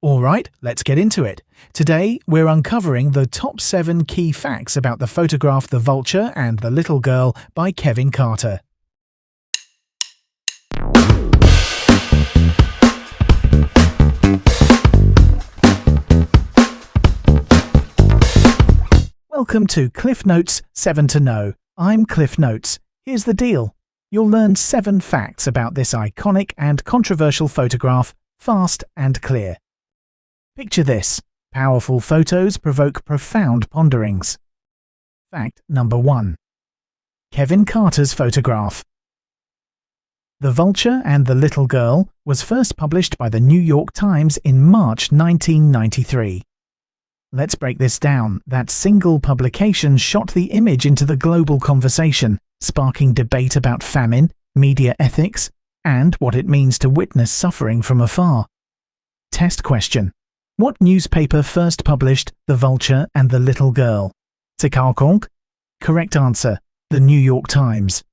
Alright, let's get into it. Today, we're uncovering the top 7 key facts about the photograph The Vulture and the Little Girl by Kevin Carter. Welcome to Cliff Notes 7 to Know. I'm Cliff Notes. Here's the deal. You'll learn 7 facts about this iconic and controversial photograph, fast and clear. Picture this. Powerful photos provoke profound ponderings. Fact number 1. Kevin Carter's photograph. The Vulture and the Little Girl was first published by the New York Times in March 1993. Let's break this down. That single publication shot the image into the global conversation, sparking debate about famine, media ethics, and what it means to witness suffering from afar. Test question. What newspaper first published The Vulture and the Little Girl? Tsikalkonk? Correct answer. The New York Times.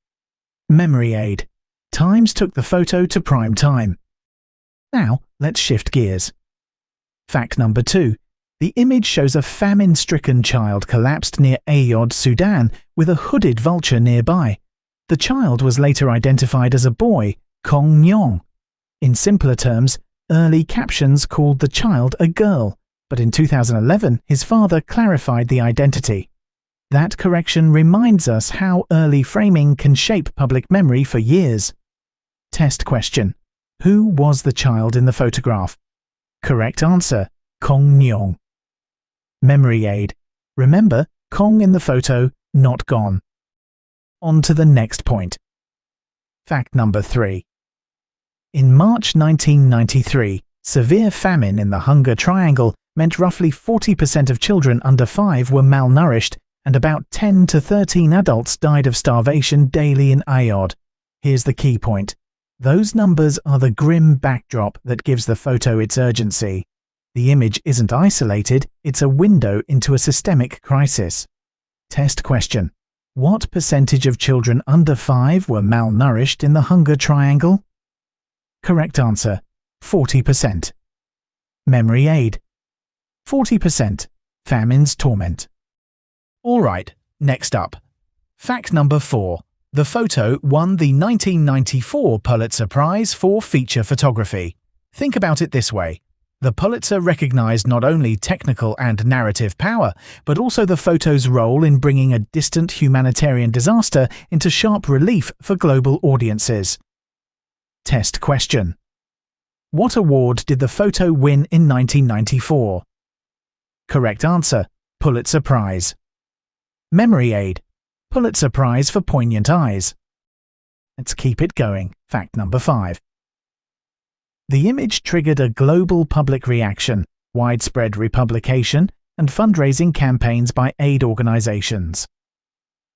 Memory aid. Times took the photo to prime time. Now, let's shift gears. Fact number 2. The image shows a famine-stricken child collapsed near Ayod, Sudan, with a hooded vulture nearby. The child was later identified as a boy, Kong Nyong. In simpler terms, early captions called the child a girl, but in 2011 his father clarified the identity. That correction reminds us how early framing can shape public memory for years. Test question. Who was the child in the photograph? Correct answer. Kong Nyong. Memory aid. Remember, Kong in the photo, not gone. On to the next point. Fact number 3. In March 1993, severe famine in the Hunger Triangle meant roughly 40% of children under 5 were malnourished and about 10 to 13 adults died of starvation daily in Ayod. Here's the key point. Those numbers are the grim backdrop that gives the photo its urgency. The image isn't isolated, it's a window into a systemic crisis. Test question. What percentage of children under 5 were malnourished in the Hunger Triangle? Correct answer. 40%. Memory aid. 40%. Famine's torment. Alright, next up. Fact number 4. The photo won the 1994 Pulitzer Prize for feature photography. Think about it this way. The Pulitzer recognized not only technical and narrative power, but also the photo's role in bringing a distant humanitarian disaster into sharp relief for global audiences. Test question. What award did the photo win in 1994? Correct answer. Pulitzer Prize. Memory aid. Pulitzer Prize for poignant eyes. Let's keep it going. Fact number 5. The image triggered a global public reaction, widespread republication, and fundraising campaigns by aid organizations.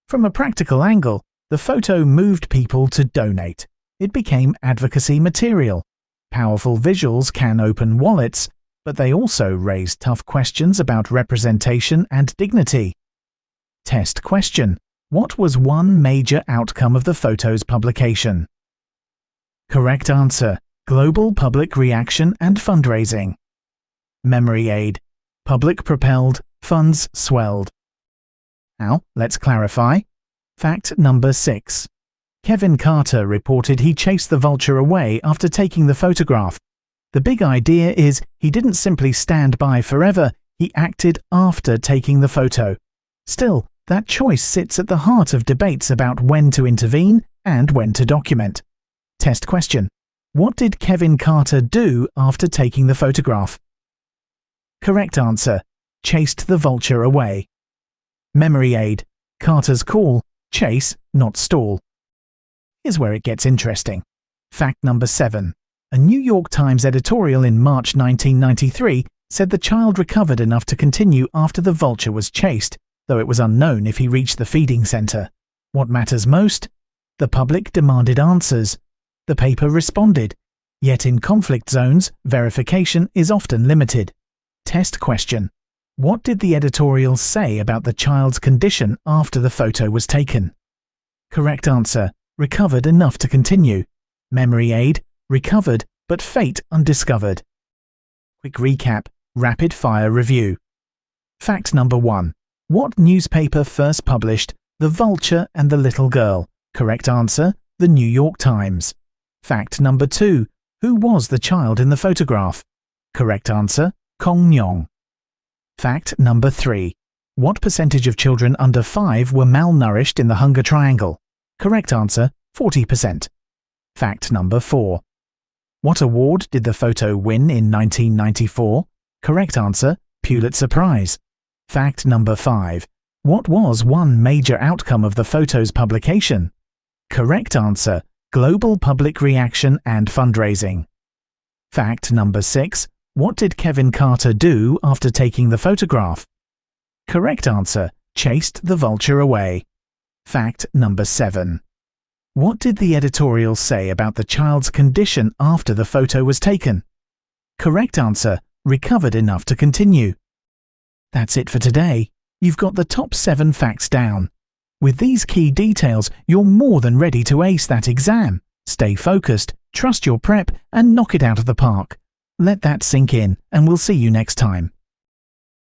From a practical angle, the photo moved people to donate. It became advocacy material. Powerful visuals can open wallets, but they also raise tough questions about representation and dignity. Test question. What was one major outcome of the photo's publication? Correct answer. Global public reaction and fundraising. Memory aid. Public propelled, funds swelled. Now, let's clarify. Fact number 6. Kevin Carter reported he chased the vulture away after taking the photograph. The big idea is he didn't simply stand by forever, he acted after taking the photo. Still, that choice sits at the heart of debates about when to intervene and when to document. Test question. What did Kevin Carter do after taking the photograph? Correct answer. Chased the vulture away. Memory aid. Carter's call. Chase, not stall. Here's where it gets interesting. Fact number 7. A New York Times editorial in March 1993 said the child recovered enough to continue after the vulture was chased, though it was unknown if he reached the feeding center. What matters most? The public demanded answers. The paper responded. Yet in conflict zones, verification is often limited. Test question. What did the editorial say about the child's condition after the photo was taken? Correct answer. Recovered enough to continue. Memory aid. Recovered, but fate undiscovered. Quick recap, rapid fire review. Fact number 1. What newspaper first published The Vulture and the Little Girl? Correct answer, The New York Times. Fact number 2. Who was the child in the photograph? Correct answer, Kong Nyong. Fact number 3. What percentage of children under 5 were malnourished in the Hunger Triangle? Correct answer, 40%. Fact number 4. What award did the photo win in 1994? Correct answer, Pulitzer Prize. Fact number 5. What was one major outcome of the photo's publication? Correct answer, global public reaction and fundraising. Fact number 6. What did Kevin Carter do after taking the photograph? Correct answer, chased the vulture away. Fact number 7. What did the editorial say about the child's condition after the photo was taken? Correct answer, recovered enough to continue. That's it for today. You've got the top 7 facts down. With these key details, you're more than ready to ace that exam. Stay focused, trust your prep, and knock it out of the park. Let that sink in, and we'll see you next time.